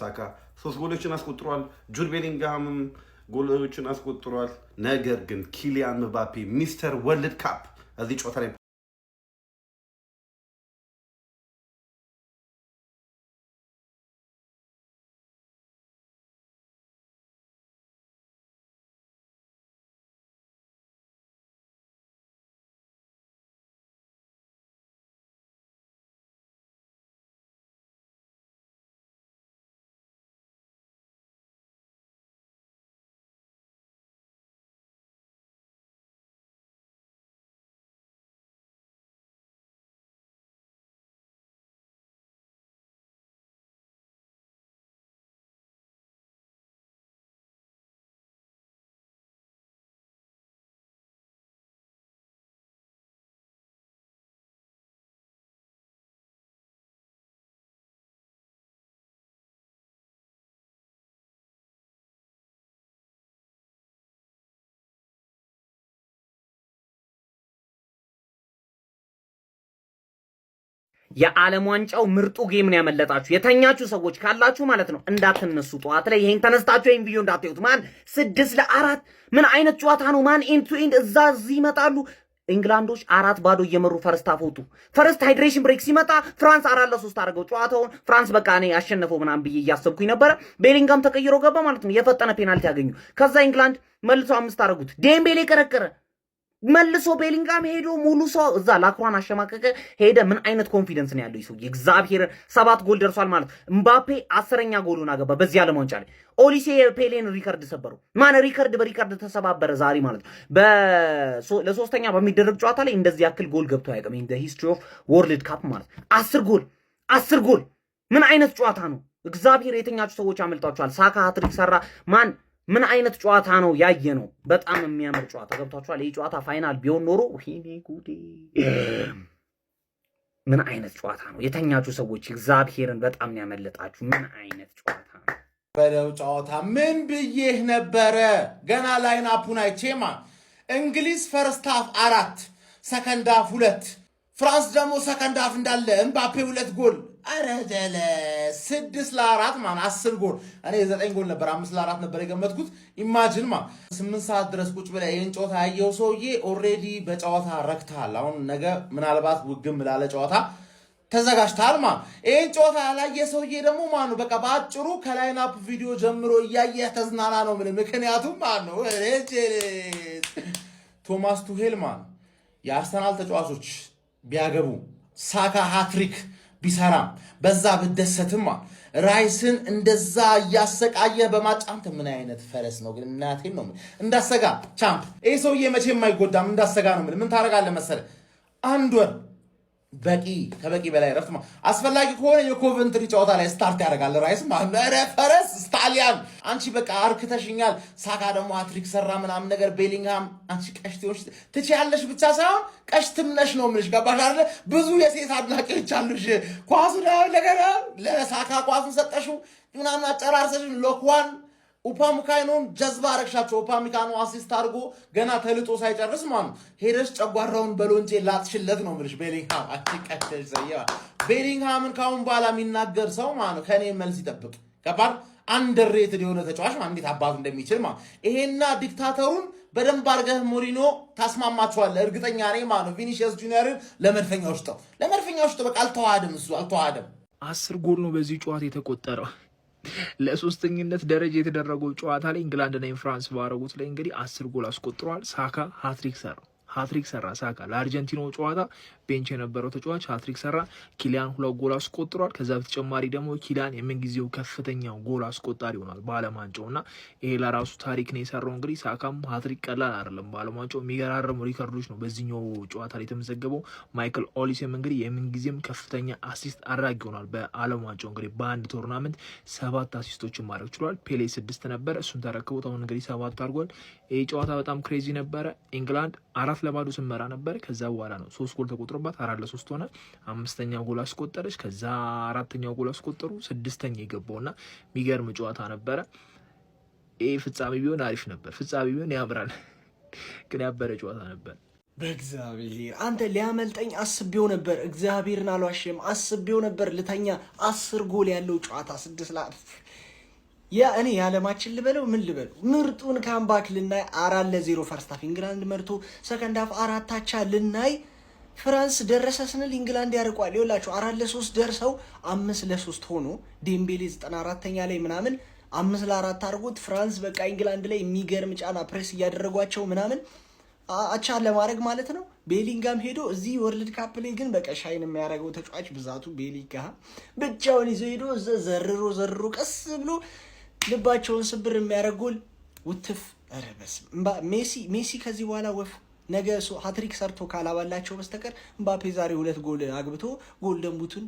ሳካ 3 ጎሎችን አስቆጥሯል። ጁድ ቤሊንግሃምም ጎሎችን አስቆጥሯል። ነገር ግን ኪሊያን ምባፔ ሚስተር ወርልድ ካፕ እዚህ ጨዋታ ላይ የዓለም ዋንጫው ምርጡ ጌም ነው ያመለጣችሁ የተኛችሁ ሰዎች ካላችሁ ማለት ነው እንዳትነሱ። ጠዋት ላይ ይሄን ተነስታችሁ ይሄን ቪዲዮ እንዳትዩት። ማን 6-4 ምን አይነት ጨዋታ ነው? ማን ኤንድ ቱ ኤንድ እዚህ ይመጣሉ። እንግላንዶች 4-0 እየመሩ ፈርስት አፎቱ ፈርስት ሃይድሬሽን ብሬክ ሲመጣ ፍራንስ 4-3 አድርገው ጨዋታውን ፍራንስ በቃ እኔ ያሸነፈው ምናምን ብዬ እያሰብኩኝ ነበረ። ቤሊንጋም ተቀይሮ ገባ ማለት ነው። የፈጠነ ፔናልቲ ያገኙ። ከዛ እንግላንድ መልሶ 5 አደረጉት። ዴምቤሌ ቀረቀረ። መልሶ ቤሊንጋም ሄዶ ሙሉ ሰው እዛ ላክሯን አሸማቀቀ ሄደ። ምን አይነት ኮንፊደንስ ነው ያለው ይሰው? እግዚአብሔር 7 ጎል ደርሷል ማለት ምባፔ 10ኛ ጎሉን አገባ በዚህ ዓለም ዋንጫ ላይ። ኦሊሴ ፔሌን ሪከርድ ሰበረው። ማን ሪከርድ በሪከርድ ተሰባበረ ዛሬ ማለት ነው። ለሶስተኛ በሚደረግ ጨዋታ ላይ እንደዚህ ያክል ጎል ገብቶ አያውቅም ኢን ዘ ሂስትሪ ኦፍ ወርልድ ካፕ ማለት 10 ጎል ምን አይነት ጨዋታ ነው? እግዚአብሔር የተኛችሁ ሰዎች አመልጣችኋል። ሳካ ሃትሪክ ሰራ። ማን ምን አይነት ጨዋታ ነው ያየ ነው? በጣም የሚያምር ጨዋታ ገብታችኋል። ይሄ ጨዋታ ፋይናል ቢሆን ኖሮ ወይኔ ጉዴ! ምን አይነት ጨዋታ ነው? የተኛችሁ ሰዎች እግዚአብሔርን በጣም ነው ያመለጣችሁ። ምን አይነት ጨዋታ ነው? በለው ጨዋታ ምን ብዬህ ነበረ? ገና ላይን አፑን አይቼማ እንግሊዝ ፈርስት ሃፍ 4 ሰከንድ ሃፍ 2 ፍራንስ ደግሞ ሰከንድ ሃፍ እንዳለ ኤምባፔ 2 ጎል አረደለ 6-4 ማን 10 ጎል። እኔ 9 ጎል ነበር 5-4 ነበር የገመትኩት። ኢማጂን 8 ሰዓት ድረስ ቁጭ ብለህ ይሄን ጨዋታ ያየው ሰውዬ ኦሬዲ በጨዋታ ረክታል። አሁን ነገ ምናልባት ውግም ላለ ጨዋታ ተዘጋጅታል። ይሄን ጨዋታ ያላየ ሰውዬ ደግሞ ማኑ በቃ ባጭሩ ከላይን አፕ ቪዲዮ ጀምሮ እያየ ተዝናና ነው ምን። ምክንያቱም ማኑ ቶማስ ቱሄል የአርሰናል ተጫዋቾች ቢያገቡ ሳካ ሃትሪክ ቢሰራም በዛ ብደሰትማ ራይስን እንደዛ እያሰቃየ በማጫንተ ምን አይነት ፈረስ ነው ግን? እናቴን ነው እንዳሰጋ ቻምፕ ይሄ ሰውዬ መቼም አይጎዳም። እንዳሰጋ ነው ምን ታረጋለህ መሰለ? 1 ወር በቂ ከበቂ በላይ ረፍት አስፈላጊ ከሆነ የኮቨንትሪ ጨዋታ ላይ ስታርት ያደርጋል ራይስ ፈረስ ስታሊያን። አንቺ በቃ አርክተሽኛል። ሳካ ደግሞ ሃትሪክ ሰራ ምናምን ነገር። ቤሊንግሃም አንቺ ቀሽቴዎች ትችያለሽ ብቻ ሳይሆን ቀሽትም ነሽ ነው የምልሽ። ገባሽ አይደለ? ብዙ የሴት አድናቂዎች አሉሽ። ኳሱ ነገር ለሳካ ኳሱን ሰጠሽው ምናምን አጨራርሰሽ ሎክዋን ኡፓሚካኖን ጀዝባ አረግሻቸው። ኡፓሚካኖ አሲስት አድርጎ ገና ተልጦ ሳይጨርስ ሄደሽ ጨጓራውን በሎንጄ ላጥሽለት ነው የምልሽ። ቤሊንግሃም አትቀደሽ ዘያ ቤሊንግሃምን ካሁን በኋላ የሚናገር ሰው ከኔ መልስ ይጠብቅ። ከባድ አንደርሬትድ የሆነ ተጫዋች እንዴት አባቱ እንደሚችል ይሄና ዲክታተሩን በደንብ አድርገህ ሞሪኖ ታስማማቸዋለህ እርግጠኛ ነኝ ቪኒሲየስ ጁኒየርን ለመድፈኛው ሽጠው በቃ አልተዋሃደም። እሱ አልተዋሃደም። 10 ጎል ነው በዚህ ጨዋታ የተቆጠረው። ለሶስተኝነት ደረጃ የተደረገው ጨዋታ ላይ እንግላንድና ፍራንስ ባረጉት ላይ እንግዲህ 10 ጎል አስቆጥሯል። ሳካ ሃትሪክ ሰራ ሳካ ለአርጀንቲናው ጨዋታ ቤንች የነበረው ተጫዋች ሃትሪክ ሰራ። ኪሊያን 2 ጎል አስቆጥሯል። ከዛ በተጨማሪ ደግሞ ኪሊያን የምንጊዜው ከፍተኛው ጎል አስቆጣሪ ሆኗል በዓለም ዋንጫውና ይሄ ለራሱ ታሪክ ነው የሰራው። እንግዲህ ሳካም ሃትሪክ ቀላል አይደለም። በዓለም ዋንጫው የሚገራረሙ ሪከርዶች ነው በዚህኛው ጨዋታ ላይ የተመዘገበው። ማይክል ኦሊሴም እንግዲህ የምንጊዜም ከፍተኛ አሲስት አድራጊ ሆኗል በዓለም ዋንጫው። እንግዲህ በአንድ ቶርናመንት 7 አሲስቶችን ማድረግ ችሏል። ፔሌ 6 ነበር፣ እሱን ተረክቦት አሁን እንግዲህ 7 አድርጓል። ይሄ ጨዋታ በጣም ክሬዚ ነበረ። ኢንግላንድ 4-0 ስመራ ነበር። ከዛ በኋላ ነው 3 ጎል ተቆጥሮባት 4-3 ሆነ። 5ኛው ጎል አስቆጠረች። ከዛ 4ኛው ጎል አስቆጠሩ። 6ኛ የገባውና የሚገርም ጨዋታ ነበረ። ይሄ ፍጻሜ ቢሆን አሪፍ ነበር። ፍጻሜ ቢሆን ያምራል፣ ግን ያበረ ጨዋታ ነበር። በእግዚአብሔር አንተ ሊያመልጠኝ አስቤው ነበር። እግዚአብሔርን አልዋሽም፣ አስቤው ነበር ልተኛ። 10 ጎል ያለው ጨዋታ 6 ላ እኔ የዓለማችን ልበለው ምን ልበለው ምርጡን ካምባክ ልናይ 4-0 ፈርስት ሃፍ ኢንግላንድ መርቶ ሰከንድ ሃፍ 4 አቻ ልናይ ፍራንስ ደረሰ ስንል ኢንግላንድ ያርቋል። ይኸውላችሁ 4-3 ደርሰው 5-3 ሆኖ ዴምቤሌ 94ኛ ላይ ምናምን 5-4 አድርጎት ፍራንስ በቃ ኢንግላንድ ላይ የሚገርም ጫና ፕሬስ እያደረጓቸው ምናምን አቻ ለማድረግ ማለት ነው። ቤሊንጋም ሄዶ እዚህ ወርልድ ካፕ ላይ ግን በቃ ሻይን የሚያደርገው ተጫዋች ብዛቱ ቤሊንጋም ብቻውን ይዞ ሄዶ ዘርሮ ቀስ ብሎ ልባቸውን ስብር የሚያደርጉል ውትፍ ረበስ ሜሲ ከዚህ በኋላ ወፍ ነገ ሃትሪክ ሰርቶ ካላባላቸው በስተቀር ምባፔ ዛሬ 2 ጎል አግብቶ ጎልደን ቡቱን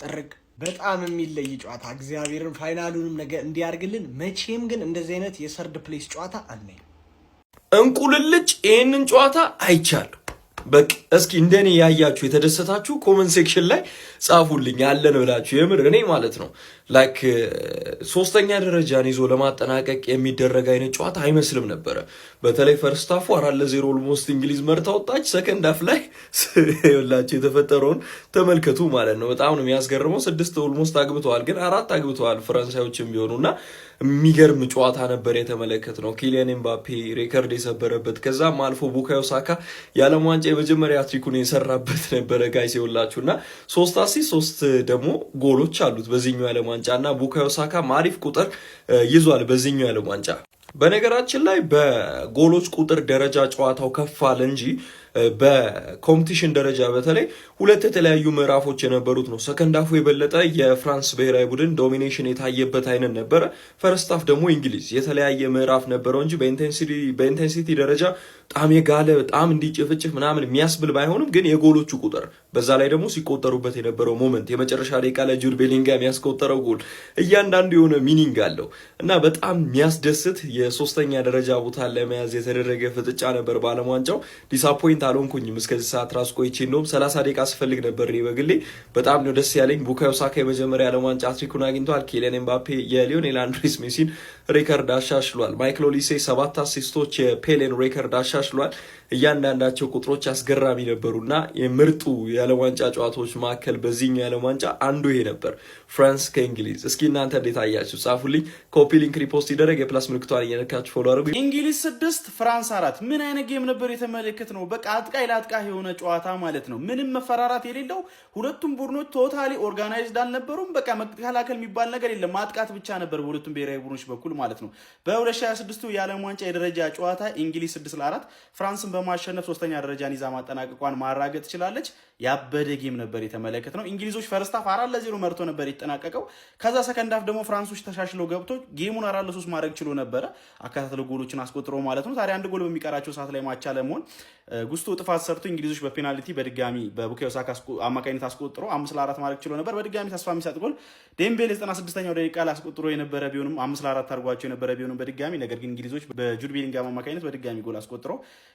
ጠረግ በጣም የሚለይ ጨዋታ እግዚአብሔርን ፋይናሉንም ነገ እንዲያርግልን። መቼም ግን እንደዚህ አይነት የሰርድ ፕሌስ ጨዋታ አናይ። እንቁልልጭ ይሄንን ጨዋታ አይቻለሁ። በቃ እስኪ እንደኔ ያያችሁ የተደሰታችሁ ኮመንት ሴክሽን ላይ ጻፉልኝ ያለን ብላችሁ የምር እኔ ማለት ነው ላይክ 3ኛ ደረጃን ይዞ ለማጠናቀቅ የሚደረግ አይነት ጨዋታ አይመስልም ነበረ። በተለይ ፈርስት ሃፉ 4-0 ኦልሞስት እንግሊዝ መርታ ወጣች። ሰከንድ ሃፍ ላይ ይኸውላችሁ የተፈጠረውን ተመልከቱ ማለት ነው። በጣም ነው የሚያስገርመው። 6 ኦልሞስት አግብተዋል፣ ግን 4 አግብተዋል ፈረንሳዮችም ቢሆኑና የሚገርም ጨዋታ ነበር የተመለከትነው። ኪሊያን ኤምባፔ ሬከርድ የሰበረበት ከዛም አልፎ ቡካዮ ሳካ የዓለም ዋንጫ የመጀመሪያ ትሪኩን የሰራበት ነበረ ጋይስ ይኸውላችሁና 3 አሲስት 3 ደግሞ ጎሎች አሉት በዚህኛው የዓለም ዋንጫ እና ቡካዮ ሳካ አሪፍ ቁጥር ይዟል በዚህኛው የዓለም ዋንጫ። በነገራችን ላይ በጎሎች ቁጥር ደረጃ ጨዋታው ከፍ አለ እንጂ በኮምፒቲሽን ደረጃ በተለይ 2 የተለያዩ ምዕራፎች የነበሩት ነው። ሰከንድ ሃፉ የበለጠ የፍራንስ ብሔራዊ ቡድን ዶሚኔሽን የታየበት አይነት ነበረ። ፈርስት ሃፍ ደግሞ እንግሊዝ የተለያየ ምዕራፍ ነበረው እንጂ በኢንቴንሲቲ ደረጃ በጣም የጋለ በጣም እንዲጭፍጭፍ ምናምን የሚያስብል ባይሆንም ግን የጎሎቹ ቁጥር በዛ ላይ ደግሞ ሲቆጠሩበት የነበረው ሞመንት የመጨረሻ ደቂቃ ላይ ጁድ ቤሊንጋም ያስቆጠረው ጎል እያንዳንዱ የሆነ ሚኒንግ አለው እና በጣም የሚያስደስት የ3ኛ ደረጃ ቦታ ለመያዝ የተደረገ ፍጥጫ ነበር በዓለም ዋንጫው። ዲስአፖይንት አልሆንኩኝም እስከዚህ ሰዓት ራስ ቆይቼ እንደውም 30 ደቂቃ ስፈልግ ነበር እኔ በግሌ። በጣም ነው ደስ ያለኝ። ቡካዮ ሳካ የመጀመሪያ ዓለም ዋንጫ ትሪኩን አግኝቷል። ኪሊያን ኤምባፔ የሊዮኔል አንድሬስ ሜሲን ሬከርድ አሻሽሏል። ማይክል ኦሊሴ 7 አሲስቶች የፔሌን ሬከርድ አሻሽሏል። እያንዳንዳቸው ቁጥሮች አስገራሚ ነበሩና የምርጡ የዓለም ዋንጫ ጨዋታዎች መካከል በዚህኛው የዓለም ዋንጫ አንዱ ይሄ ነበር፣ ፍራንስ ከእንግሊዝ። እስኪ እናንተ እንዴት አያችሁ? ጻፉልኝ። ኮፒ ሊንክ ሪፖስት ይደረግ። የፕላስ ምልክቷን እየነካችሁ ፎሎ አድርጉ። እንግሊዝ 6 ፍራንስ 4 ምን አይነት ጌም ነበር የተመለከት ነው። በቃ አጥቃይ ለአጥቃይ የሆነ ጨዋታ ማለት ነው። ምንም መፈራራት የሌለው ሁለቱም ቡድኖች ቶታሊ ኦርጋናይዝድ አልነበሩም። በቃ መከላከል የሚባል ነገር የለም። ማጥቃት ብቻ ነበር በሁለቱም ብሔራዊ ቡድኖች በኩል ማለት ነው። በ2026 የዓለም ዋንጫ የደረጃ ጨዋታ እንግሊዝ 6-4 ፍራንስን በማሸነፍ 3ኛ ደረጃን ይዛ ማጠናቀቋን ማራገጥ ትችላለች። ያበደ ጌም ነበር የተመለከት ነው። እንግሊዞች ፈርስት ሃፍ 4-0 መርቶ ነበር የተጠናቀቀው። ከዛ ሰከንድ ሃፍ ደግሞ ፍራንሶች ተሻሽለው ገብቶ ጌሙን 4-3 ማድረግ ችሎ ነበረ። አካታትለው ጎሎችን አስቆጥሮ ማለት ነው። ታዲያ 1 ጎል በሚቀራቸው ሰዓት ላይ ማቻ ለመሆን ጉስቶ ጥፋት ሰርቶ እንግሊዞች በፔናልቲ በድጋሚ በቡካዮ ሳካ አማካኝነት አስቆጥሮ 5-4 ማድረግ ችሎ ነበር። በድጋሚ ተስፋ የሚሰጥ ጎል ዴምቤሌ 96ኛው ደቂቃ ላይ አስቆጥሮ የነበረ ቢሆንም 5-4 አድርጓቸው የነበረ ቢሆንም በድጋሚ ነገር ግን እንግሊዞች በጁድ ቤሊንጋም አማካኝነት በድጋሚ ጎል አስቆጥሮ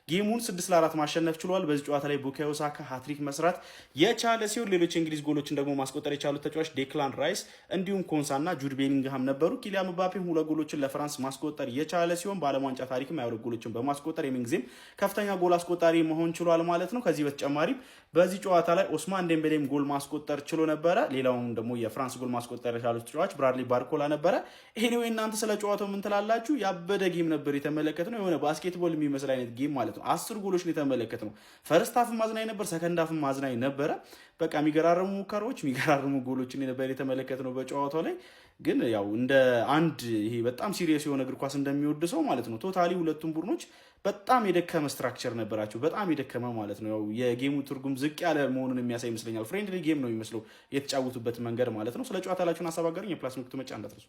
ጌሙን 6-4 ማሸነፍ ችሏል። በዚህ ጨዋታ ላይ ቡካዮ ሳካ ሃትሪክ መስራት የቻለ ሲሆን ሌሎች እንግሊዝ ጎሎችን ደግሞ ማስቆጠር የቻሉት ተጫዋች ዴክላን ራይስ እንዲሁም ኮንሳና ጁድ ቤሊንግሃም ነበሩ። ኪሊያን ምባፔም 2 ጎሎችን ለፍራንስ ማስቆጠር የቻለ ሲሆን በዓለም ዋንጫ ታሪክም 2 ጎሎችን በማስቆጠር የምንጊዜም ከፍተኛ ጎል አስቆጣሪ መሆን ችሏል ማለት ነው። ከዚህ በተጨማሪም በዚህ ጨዋታ ላይ ኦስማን ዴምቤሌም ጎል ማስቆጠር ችሎ ነበረ። ሌላውም ደግሞ የፍራንስ ጎል ማስቆጠር የቻሉት ተጫዋች ብራድሊ ባርኮላ ነበረ። ኤኒዌይ እናንተ ስለ ጨዋታው ምን ትላላችሁ? ያበደ ጌም ነበር የተመለከትነው። የሆነ ባስኬትቦል የሚመስል አይነት ጌም ማለት ነው። 10 ጎሎች ነው የተመለከትነው። ፈርስት ሃፍ ማዝናኝ ነበር፣ ሰከንድ ሃፍ ማዝናኝ ነበረ። በቃ የሚገራርሙ ሙከራዎች፣ የሚገራርሙ ጎሎችን ነበር የተመለከትነው በጨዋታው ላይ። ግን ያው እንደ አንድ ይሄ በጣም ሲሪየስ የሆነ እግር ኳስ እንደሚወድ ሰው ማለት ነው ቶታሊ ሁለቱም ቡድኖች በጣም የደከመ ስትራክቸር ነበራቸው። በጣም የደከመ ማለት ነው። ያው የጌሙ ትርጉም ዝቅ ያለ መሆኑን የሚያሳይ ይመስለኛል። ፍሬንድሊ ጌም ነው የሚመስለው የተጫወቱበት መንገድ ማለት ነው። ስለ ጨዋታ ላችሁን ሀሳብ አጋሩኝ። የፕላስ ምልክቱ መጫ እንዳትረሱ።